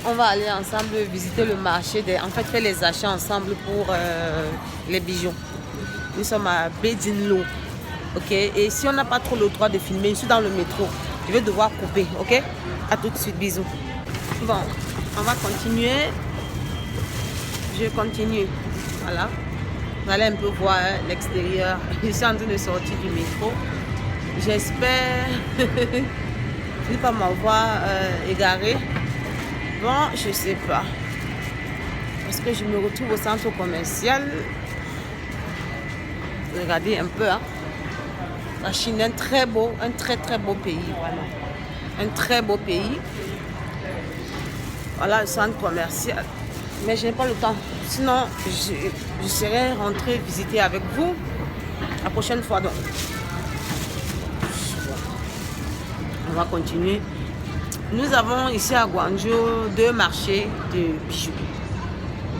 On va aller ensemble visiter le marché, en fait faire les achats ensemble pour les bijoux. Nous sommes à Bedinlo, ok? Et si on n'a pas trop le droit de filmer, je suis dans le métro, je vais devoir couper, ok? À tout de suite, bisous. Bon, on va continuer. Je continue, voilà. Vous allez un peu voir l'extérieur. Je suis en train de sortir du métro. J'espère ne pas m'avoir égaré. Bon, je sais pas. Parce que je me retrouve au centre commercial. Regardez un peu. Hein. La Chine est un très beau pays. Voilà. Un très beau pays. Voilà le centre commercial. Mais je n'ai pas le temps. Sinon, je serai rentrée visiter avec vous la prochaine fois. Donc. On va continuer. Nous avons ici à Guangzhou 2 marchés de bijoux.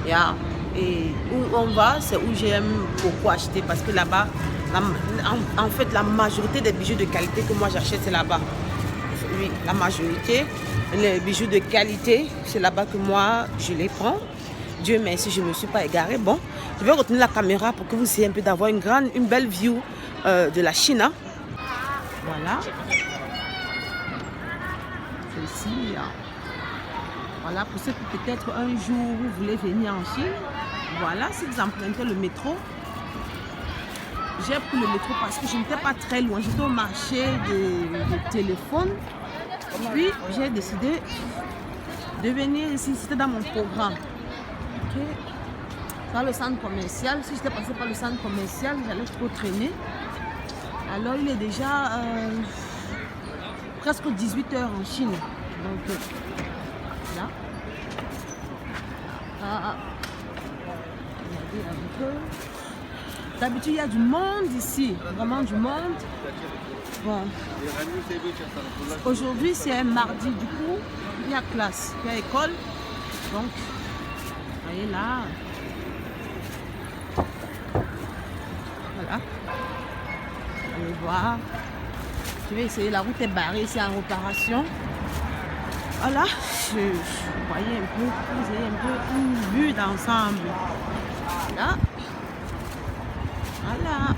Yeah. Et où on va, c'est où j'aime beaucoup acheter parce que là-bas, en fait, la majorité des bijoux de qualité que moi j'achète, c'est là-bas. Oui, la majorité. Les bijoux de qualité, c'est là-bas que moi je les prends. Dieu merci, je ne me suis pas égarée. Bon, je vais retenir la caméra pour que vous essayez un peu d'avoir une belle view de la Chine. Hein. Voilà. Ici, voilà, pour ceux qui peut-être un jour vous voulez venir en Chine, voilà, si vous empruntez le métro, j'ai pris le métro parce que je n'étais pas très loin, j'étais au marché de téléphone, puis j'ai décidé de venir ici, c'était dans mon programme. Okay. Dans le centre commercial, si j'étais passé par le centre commercial, j'allais trop traîner. Alors il est déjà presque 18 h en Chine. Donc là. Regardez un peu. D'habitude, il y a du monde ici. Vraiment du monde. Bon. Aujourd'hui, c'est un mardi. Du coup, il y a classe. Il y a école. Donc, vous voyez là. Voilà. Allez voir. Je vais essayer, la route est barrée, c'est en réparation. Voilà, vous voyez un peu, vous avez un peu une vue d'ensemble. Là, voilà.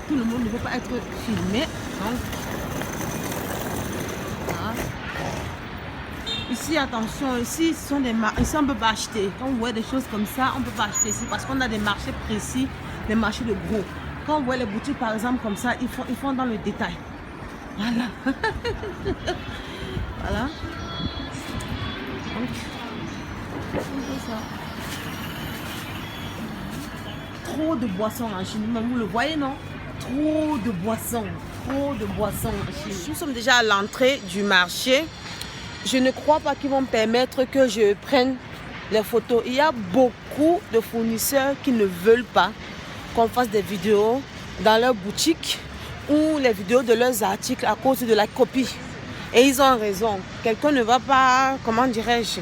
Tout le monde ne veut pas être filmé, donc voilà. Ici, attention, ici, ce sont des marchés, ici on ne peut pas acheter. Quand vous voyez des choses comme ça, on ne peut pas acheter ici parce qu'on a des marchés précis, des marchés de gros. Quand on voit les boutiques par exemple comme ça, ils font dans le détail. Voilà. Voilà. Donc, c'est ça. Trop de boissons en Chine. Vous le voyez, non? Trop de boissons. Trop de boissons en Chine. Nous sommes déjà à l'entrée du marché. Je ne crois pas qu'ils vont permettre que je prenne les photos. Il y a beaucoup de fournisseurs qui ne veulent pas qu'on fasse des vidéos dans leur boutique ou les vidéos de leurs articles à cause de la copie. Et ils ont raison. Quelqu'un ne va pas, comment dirais-je,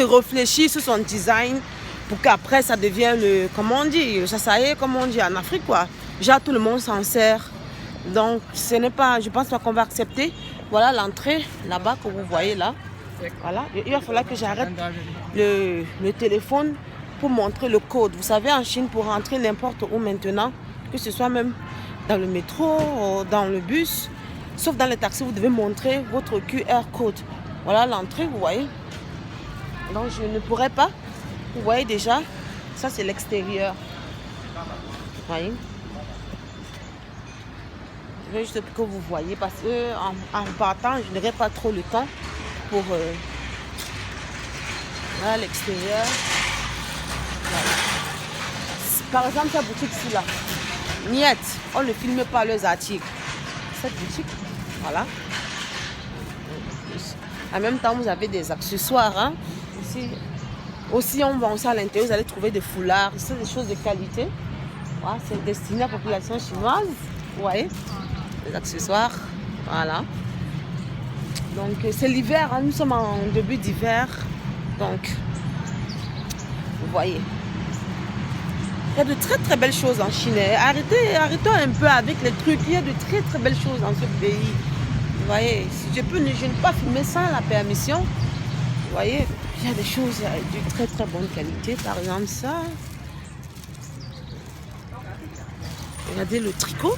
réfléchir sur son design pour qu'après ça devienne le, comment on dit, ça y est, comme on dit en Afrique, quoi. Genre tout le monde s'en sert. Donc ce n'est pas, je pense pas qu'on va accepter. Voilà l'entrée là-bas que vous voyez là. Voilà. Il va falloir que j'arrête le téléphone pour montrer le code. Vous savez, en Chine, pour rentrer n'importe où maintenant, que ce soit même dans le métro, dans le bus, sauf dans les taxis, vous devez montrer votre QR code. Voilà l'entrée, vous voyez. Donc je ne pourrais pas. Vous voyez déjà, ça c'est l'extérieur. Vous voyez. Je veux juste que vous voyez parce que en partant, je n'aurai pas trop le temps pour voilà l'extérieur. Voilà. Par exemple, cette boutique-ci là, niet, on ne filme pas leurs articles. Cette boutique, voilà. En même temps, vous avez des accessoires. Hein. Ici, aussi, on va aussi à l'intérieur, vous allez trouver des foulards. C'est des choses de qualité. Voilà, c'est destiné à la population chinoise. Vous voyez, les accessoires. Voilà. Donc, c'est l'hiver. Hein. Nous sommes en début d'hiver. Donc, vous voyez. Il y a de très très belles choses en Chine. Arrêtons un peu avec les trucs. Il y a de très très belles choses dans ce pays. Vous voyez, je ne peux pas filmer sans la permission. Vous voyez, il y a des choses de très très bonne qualité. Par exemple, ça. Regardez le tricot.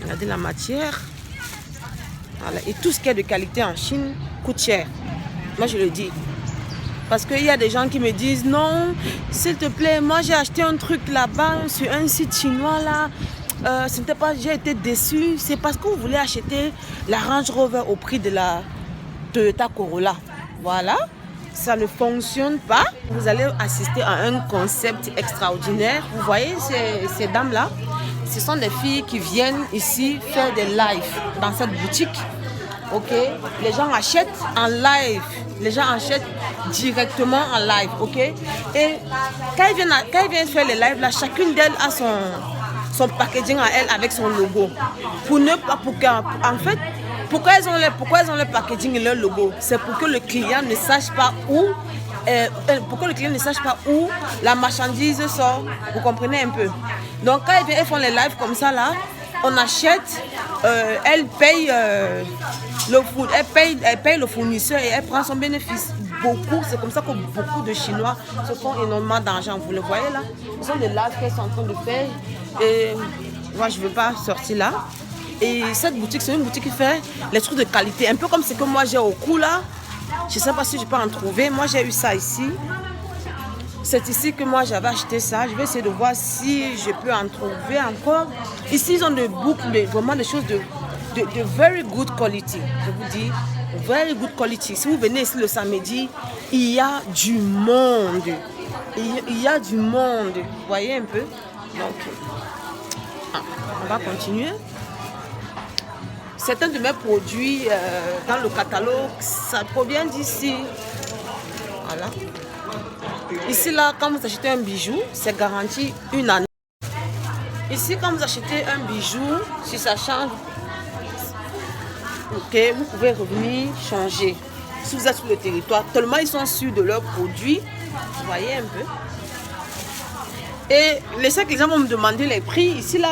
Regardez la matière. Voilà. Et tout ce qui est de qualité en Chine coûte cher. Moi, je le dis. Parce qu'il y a des gens qui me disent non, s'il te plaît, moi j'ai acheté un truc là-bas sur un site chinois là. C'était pas, j'ai été déçu. C'est parce que vous voulez acheter la Range Rover au prix de la Toyota Corolla. Voilà, ça ne fonctionne pas. Vous allez assister à un concept extraordinaire. Vous voyez ces dames-là, ce sont des filles qui viennent ici faire des lives dans cette boutique. Ok, les gens achètent en live. Les gens achètent directement en live. Ok, et quand ils viennent faire les lives là, chacune d'elles a son packaging à elle avec son logo. Pour ne pas, en fait, pourquoi elles ont le packaging et leur logo? C'est pour que le client ne sache pas où, la marchandise sort. Vous comprenez un peu? Donc quand elles font les lives comme ça là, on achète, elle paye le fournisseur et elle prend son bénéfice. C'est comme ça que beaucoup de Chinois se font énormément d'argent. Vous le voyez là? Ce sont des lives qu'elles sont en train de faire. Et moi, je ne veux pas sortir là. Et cette boutique, c'est une boutique qui fait les trucs de qualité. Un peu comme ce que moi j'ai au cou là. Je ne sais pas si je peux en trouver. Moi, j'ai eu ça ici. C'est ici que moi j'avais acheté ça. Je vais essayer de voir si je peux en trouver encore. Ici, ils ont des boucles, vraiment des choses de very good quality. Je vous dis, very good quality. Si vous venez ici le samedi, il y a du monde. Il y a du monde. Vous voyez un peu? Donc, on va continuer. Certains de mes produits dans le catalogue, ça provient d'ici. Voilà. Ici, là, quand vous achetez un bijou, c'est garanti une année. Ici, quand vous achetez un bijou, si ça change, ok, vous pouvez revenir changer. Si vous êtes sur le territoire, tellement ils sont sûrs de leurs produits, vous voyez un peu. Et les clients vont me demander les prix. Ici, là,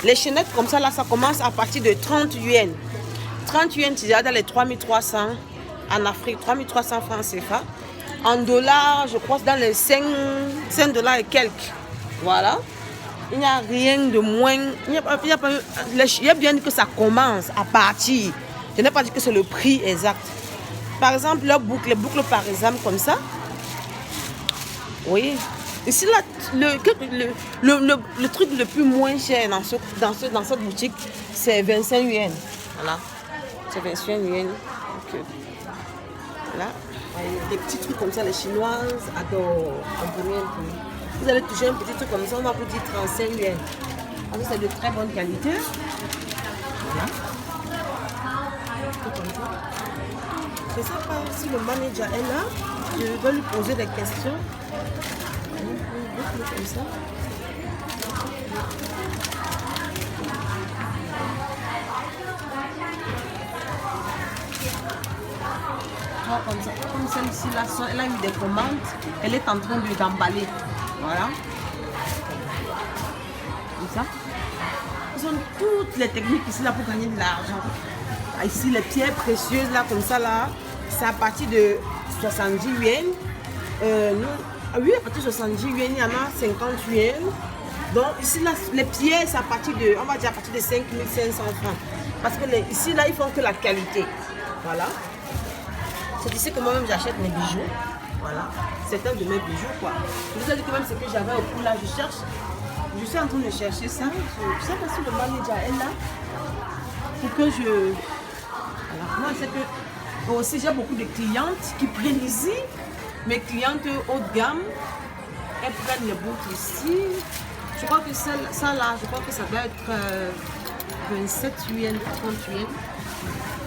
les chaînettes comme ça, là, ça commence à partir de 30 yuan. 30 yuan, c'est déjà dans les 3300 en Afrique, 3300 francs CFA. En dollars, je crois, dans les 5 dollars et quelques. Voilà. Il n'y a rien de moins. Il y a bien dit que ça commence à partir. Je n'ai pas dit que c'est le prix exact. Par exemple, les boucles par exemple, comme ça. Oui. Ici, là, le truc le plus moins cher dans cette boutique, c'est 25 yuan. Voilà. C'est 25 yuan. Okay. Voilà. Des petits trucs comme ça, les Chinoises adorent. Vous allez toucher un petit truc comme ça, on va vous dire 35 yuan. C'est de très bonne qualité. Voilà. Je ne sais pas si le manager est là. Je vais lui poser des questions. Comme ça. Comme celle-ci, elle a eu des commandes, elle est en train d'emballer. Voilà. Comme ça. Ils ont toutes les techniques ici là pour gagner de l'argent. Ici, les pierres précieuses là, comme ça là, c'est à partir de 70 yuan. Oui, à partir de 70 yuan, il y en a 50 yuan. Donc ici là, les pierres, c'est à partir de, on va dire à partir de 5500 francs. Parce que ici là, ils font que la qualité. Voilà. C'est ici que moi-même j'achète mes bijoux. Voilà. C'est un de mes bijoux quoi. Je vous ai dit que même ce que j'avais au cou là, je cherche. Je suis en train de chercher ça. Je ne sais pas si le manager est là. Pour que je... Voilà. Moi, c'est que aussi j'ai beaucoup de clientes qui prennent ici. Mes clientes haut de gamme, elles prennent les boucles ici. Je crois que ça là, je crois que ça doit être 27 yuan, 30 yuan.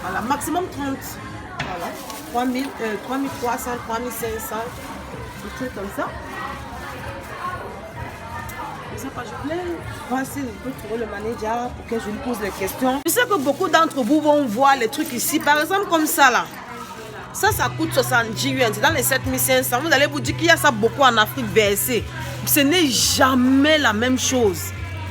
Voilà, maximum 30. Voilà. 3300, 3500, des trucs comme ça. Je sais pas, je voulais voir si je peux trouver le manager pour que je lui pose les questions. Je sais que beaucoup d'entre vous vont voir les trucs ici. Par exemple, comme ça là. Ça coûte 70 yuan. C'est dans les 7500. Vous allez vous dire qu'il y a ça beaucoup en Afrique versée. Ce n'est jamais la même chose.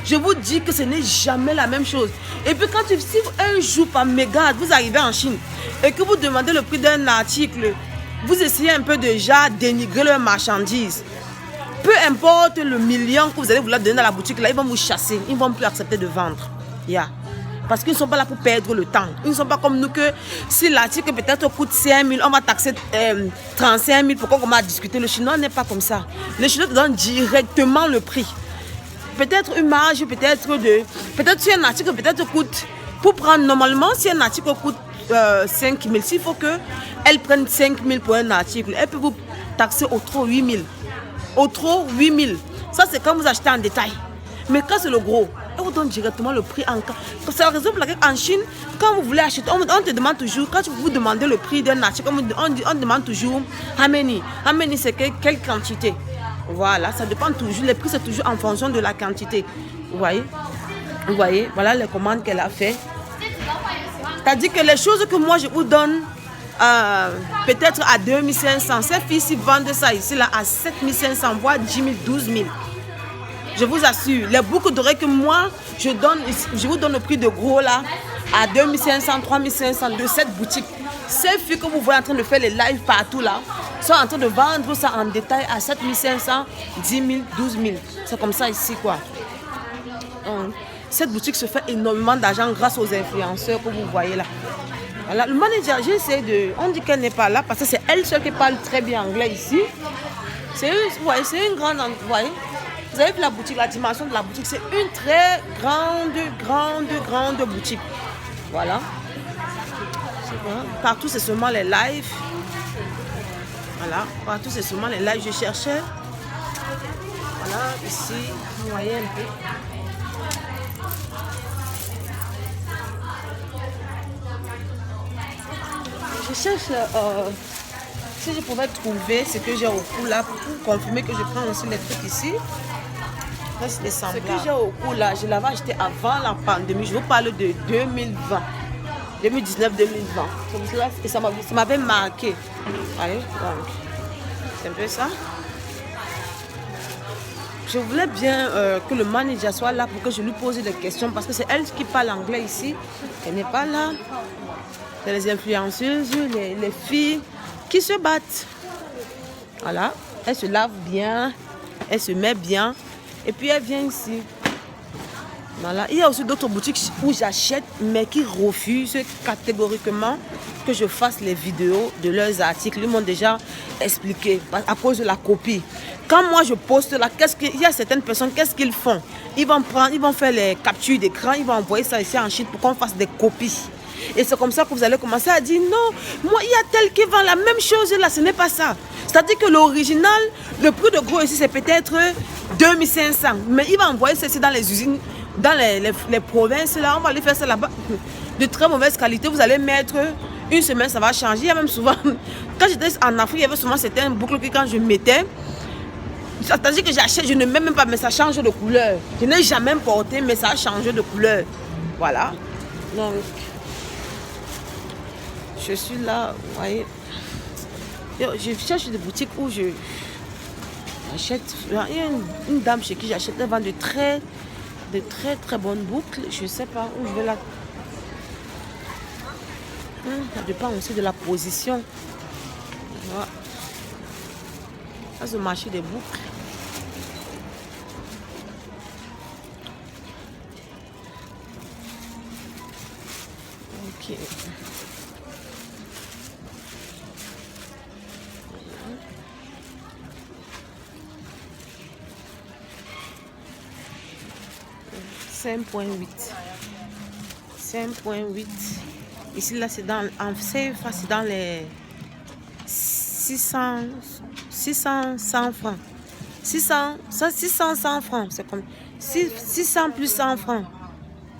Je vous dis que ce n'est jamais la même chose. Et puis quand si un jour par mégarde, vous arrivez en Chine et que vous demandez le prix d'un article, vous essayez un peu déjà dénigrer leur marchandise. Peu importe le million que vous allez vouloir donner dans la boutique, là, ils vont vous chasser. Ils ne vont plus accepter de vendre. Yeah. Parce qu'ils ne sont pas là pour perdre le temps. Ils ne sont pas comme nous que si l'article peut-être coûte 5 000, on va taxer 35 000 pour qu'on commence à discuter. Le Chinois n'est pas comme ça. Le Chinois te donne directement le prix. Peut-être une marge, peut-être deux. Peut-être si un article peut-être coûte, pour prendre normalement, si un article coûte 5 000, s'il faut qu'elle prenne 5 000 pour un article, elle peut vous taxer au trop 8 000. Au trop 8 000. Ça, c'est quand vous achetez en détail. Mais quand c'est le gros, on vous donne directement le prix en cas. C'est la raison pour laquelle en Chine, quand vous voulez acheter, on te demande toujours, quand vous demandez le prix d'un article, on demande toujours how many. How many, c'est quelle quantité. Voilà, ça dépend toujours. Les prix, c'est toujours en fonction de la quantité. Vous voyez? Vous voyez? Voilà les commandes qu'elle a fait. C'est-à-dire que les choses que moi, je vous donne, peut-être à 2500. Ces filles-ci vendent ça ici là à 7500, voire 10 000, 12 000. Je vous assure, les boucles d'oreilles que moi, je vous donne le prix de gros là, à 2500, 3500 de cette boutique. Ces filles que vous voyez en train de faire les lives partout là, sont en train de vendre ça en détail à 7500, 10 000, 12 000. C'est comme ça ici quoi. Cette boutique se fait énormément d'argent grâce aux influenceurs que vous voyez là. Voilà. Le manager, j'essaie de... On dit qu'elle n'est pas là parce que c'est elle seule qui parle très bien anglais ici. C'est une grande... Vous voyez? Vous avez vu la boutique, la dimension de la boutique, c'est une très grande boutique. Voilà. Partout, c'est seulement les lives. Voilà. Partout, c'est seulement les lives. Je cherchais. Voilà, ici, vous voyez un peu. Je cherche si je pouvais trouver ce que j'ai au cou là pour confirmer que je prends aussi les trucs ici. Là, c'est ce que j'ai au cou là, je l'avais acheté avant la pandémie. Je vous parle de 2020, 2019-2020. Et ça m'avait marqué. Voyez, donc c'est un peu ça. Je voulais bien que le manager soit là pour que je lui pose des questions parce que c'est elle qui parle anglais ici. Elle n'est pas là. C'est les influenceuses, les filles qui se battent. Voilà. Elle se lave bien, elle se met bien. Et puis elle vient ici. Voilà. Il y a aussi d'autres boutiques où j'achète, mais qui refusent catégoriquement que je fasse les vidéos de leurs articles. Ils m'ont déjà expliqué à cause de la copie. Quand moi je poste là, il y a certaines personnes, qu'est-ce qu'ils font? Ils vont faire les captures d'écran, ils vont envoyer ça ici en Chine pour qu'on fasse des copies. Et c'est comme ça que vous allez commencer à dire non, moi il y a tel qui vend la même chose là, ce n'est pas ça. C'est-à-dire que l'original, le prix de gros ici c'est peut-être 2500. Mais il va envoyer ceci dans les usines, dans les provinces là, on va aller faire ça là-bas. De très mauvaise qualité, vous allez mettre une semaine, ça va changer. Il y a même souvent, quand j'étais en Afrique, il y avait souvent certaines boucles que quand je mettais, c'est-à-dire que j'achète, je ne mets même pas, mais ça change de couleur. Je n'ai jamais porté, mais ça a changé de couleur. Voilà. Donc, je suis là, vous voyez. Je cherche des boutiques où je achète. Il y a une dame chez qui j'achète, elle vend de très bonnes boucles. Je ne sais pas où je vais la. Ça dépend aussi de la position. Voilà. Ça, c'est le marché des boucles. Ok. 5.8. 5.8. Ici, là, c'est dans, en CFA, c'est dans les 600, 100 francs. 600, 100 francs. C'est comme 600 plus 100 francs.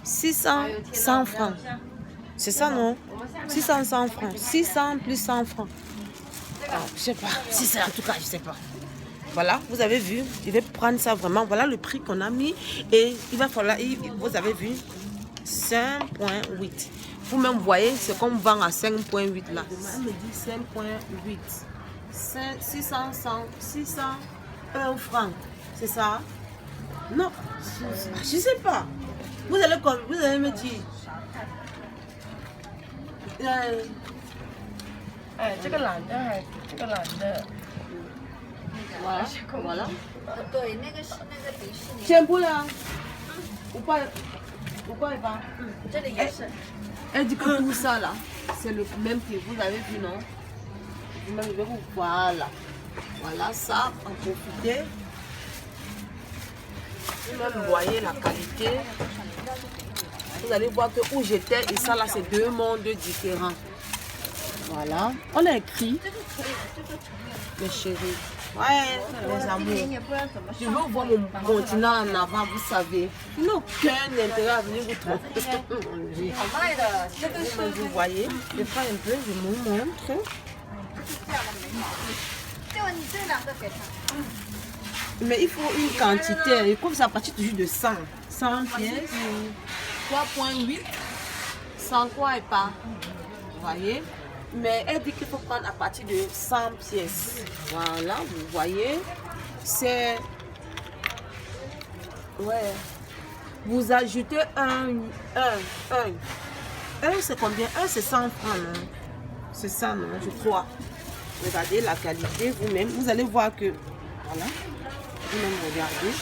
600, 100 francs. C'est ça, non? 600, 100 francs. 600 plus 100 francs. Alors, je sais pas. Si c'est en tout cas, je sais pas. Voilà, vous avez vu, il va prendre ça vraiment. Voilà le prix qu'on a mis. Et il va falloir, vous avez vu, 5.8. Vous-même voyez, c'est qu'on vend à 5.8 là. Elle me dit 5.8. 600 francs. C'est ça? Non. Je sais pas. Vous allez me dire. Voilà. Voilà. Tiens, là. Ou pas pas. Elle dit que tout ça là, c'est le même que vous avez vu, non? Voilà. Voilà ça, en profitez. Vous voyez la qualité. Vous allez voir que où j'étais et ça là, c'est deux mondes différents. Voilà. On a écrit, mes chéris. Ouais, mes amours. Je veux voir mon continent en avant, vous savez. Il n'a aucun intérêt à venir vous tromper. Vous voyez, je prends un peu, je vous montre. Mais il faut une quantité. Il faut que ça partit toujours de 100. 100 pièces. 3,8. 100 quoi et pas. Vous voyez? Mais elle dit qu'il faut prendre à partir de 100 pièces. Voilà, vous voyez. C'est... Ouais. Vous ajoutez un, c'est combien? Un, c'est 100 francs, non? C'est ça, non? Je crois. Regardez la qualité vous-même. Vous allez voir que... Voilà. Vous-même, regardez.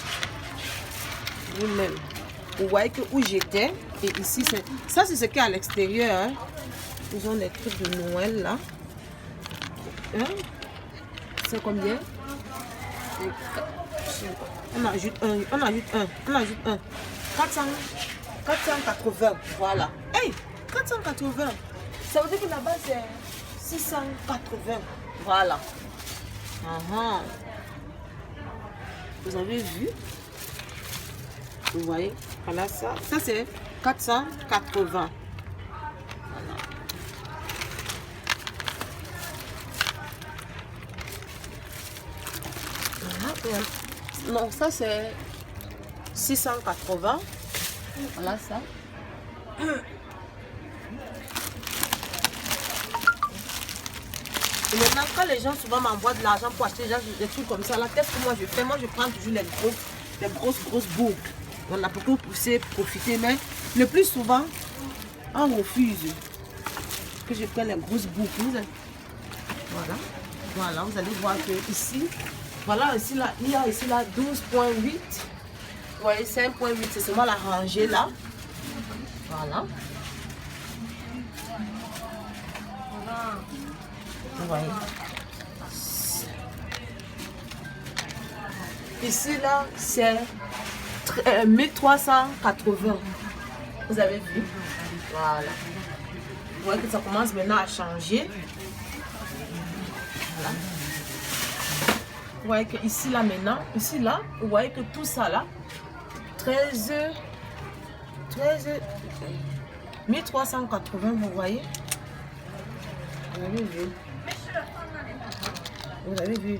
Vous-même. Vous voyez que où j'étais. Et ici, c'est... Ça, c'est ce qu'il y a à l'extérieur. Hein. Ils ont des trucs de Noël, là. Hein? C'est combien? On ajoute un. On ajoute un. On ajoute un. 480. Voilà. Hey! 480. Ça veut dire que là-bas, c'est 680. Voilà. Vous avez vu? Vous voyez? Voilà ça. Ça, c'est 480. Voilà. Non, ça c'est 680. Voilà ça. Et maintenant, quand les gens souvent m'envoient de l'argent pour acheter des trucs comme ça, là, qu'est-ce que moi je fais? Moi je prends toujours les grosses boucles. On a beaucoup poussé, profiter, mais le plus souvent, on refuse que je prenne les grosses boucles. Voilà. Voilà, vous allez voir que ici, voilà, ici là, il y a ici là 12,8. Vous voyez, 5,8, c'est seulement la rangée là. Voilà. Vous voyez. Ici là, c'est 1380. Vous avez vu? Voilà. Vous voyez que ça commence maintenant à changer. Voilà. Vous voyez que ici là maintenant, ici là, vous voyez que tout ça là, 1380, vous voyez? Vous avez vu? Vous avez vu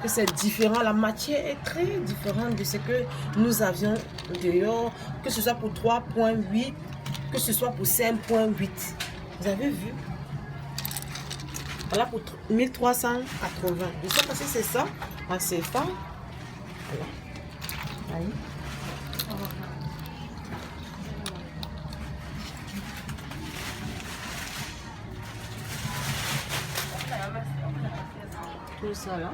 que c'est différent, la matière est très différente de ce que nous avions dehors, que ce soit pour 3,8, que ce soit pour 5,8. Vous avez vu? Voilà pour 1380. Je sais pas si c'est ça, en CFA. Voilà. Allez. Tout ça là.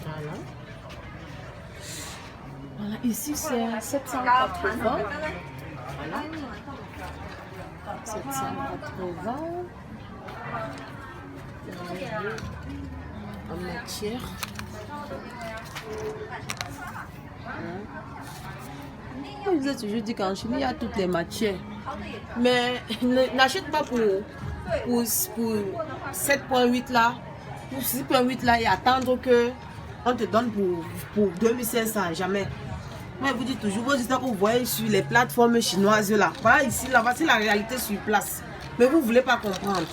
Voilà. Voilà, ici c'est 780. Voilà. 780. En matière. Je vous ai toujours dit qu'en Chine, il y a toutes les matières. Mais n'achète pas pour 7,8 là, pour 6,8 là et attendre que on te donne pour 2500, jamais. Moi, je vous dis toujours, vos histoires que vous voyez sur les plateformes chinoises là. Voilà ici, là, voici la réalité sur place. Mais vous ne voulez pas comprendre.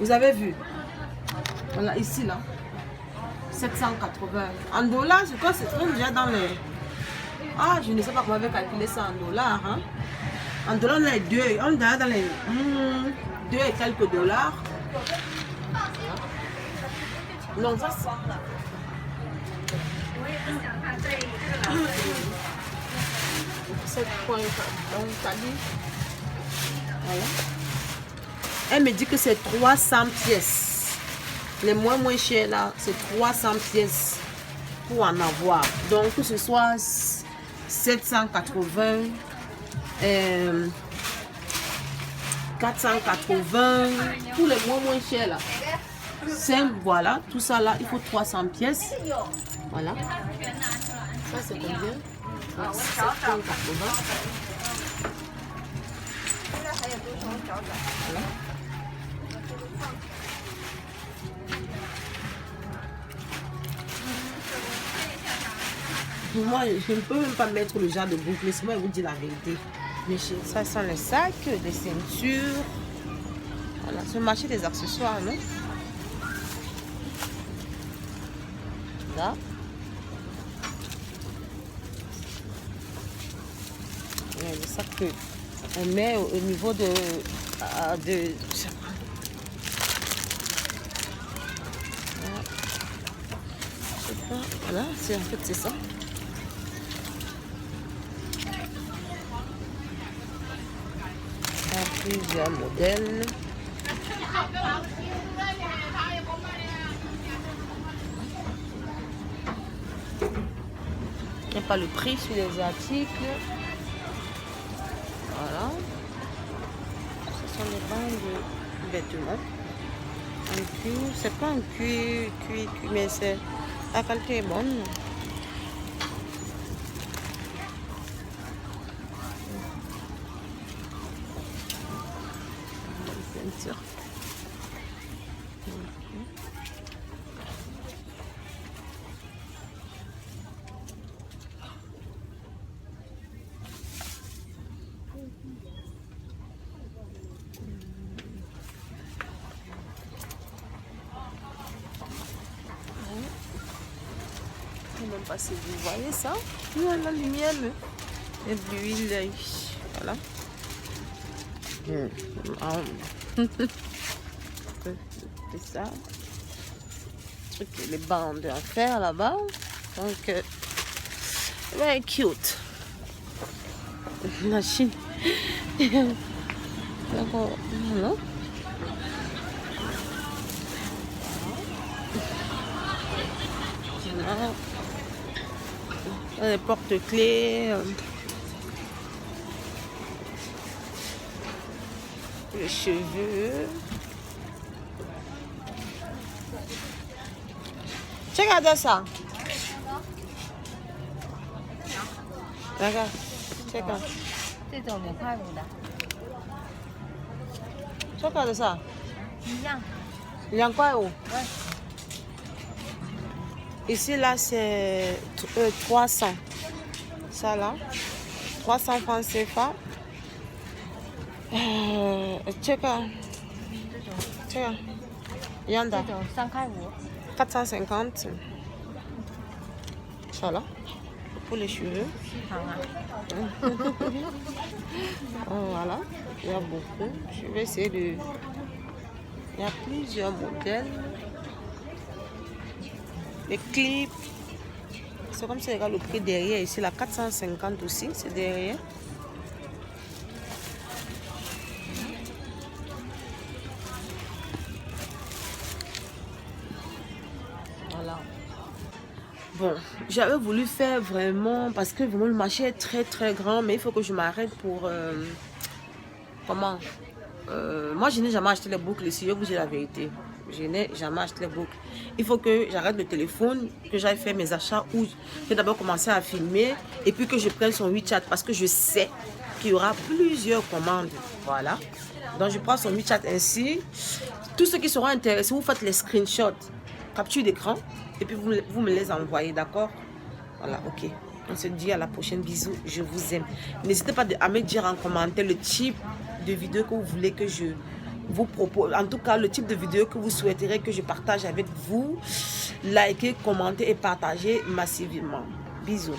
Vous avez vu? Voilà, ici là. 780. En dollars, je crois que c'est déjà dans les... Ah, je ne sais pas comment on va calculer ça en dollars. Hein. En dollars, on est deux. On est dans les 2 et quelques dollars. Non, ça c'est... Donc, ça dit... Voilà. Elle me dit que c'est 300 pièces. Les moins chers là, c'est 300 pièces pour en avoir. Donc, que ce soit 780, 480, pour les moins chers là. 5, voilà, tout ça là, il faut 300 pièces. Voilà. Ça c'est combien? 780. Voilà. Moi, je ne peux même pas mettre le genre de boucle, c'est moi qui vous dis la vérité. Mais ça sont les sacs, les ceintures. Voilà, c'est le marché des accessoires, non? Là. C'est ça que on met au niveau de voilà, c'est en fait c'est ça. Plusieurs modèles. Il n'y a pas le prix sur les articles. Voilà. Ce sont des bandes de vêtements. Un cuir, c'est pas un cuir, mais c'est la qualité est bonne. Ceinture. Même pas si vous voyez ça, il y a la lumière et de l'huile, voilà. C'est ça, les bandes à faire là-bas, donc very cute. La Chine. D'accord, voilà. Les porte-clés, les cheveux. Regarde ça. Regarde, regarde. Regarde ça. 2 euros. Ici, là, c'est 300. Ça, là, 300 francs CFA. Check-out. Yanda. 450. Ça, là, pour les cheveux. Voilà, il y a beaucoup. Je vais essayer de... Il y a plusieurs modèles. Les clips, c'est comme ça, regarde le prix derrière ici, la 450 aussi, c'est derrière. Voilà. Bon, j'avais voulu faire vraiment, parce que vraiment le marché est très grand, mais il faut que je m'arrête pour... comment moi, je n'ai jamais acheté les boucles ici, je vous dis la vérité. Je n'ai jamais acheté les boucles. Il faut que j'arrête le téléphone, que j'aille faire mes achats ou je vais d'abord commencer à filmer et puis que je prenne son WeChat parce que je sais qu'il y aura plusieurs commandes. Voilà. Donc, je prends son WeChat ainsi. Tous ceux qui seront intéressés, vous faites les screenshots, capture d'écran et puis vous me les envoyez, d'accord? Voilà, ok. On se dit à la prochaine. Bisous, je vous aime. N'hésitez pas à me dire en commentaire le type de vidéo que vous voulez que je vous propose. En tout cas, le type de vidéo que vous souhaiterez que je partage avec vous. Likez, commentez et partagez massivement. Bisous.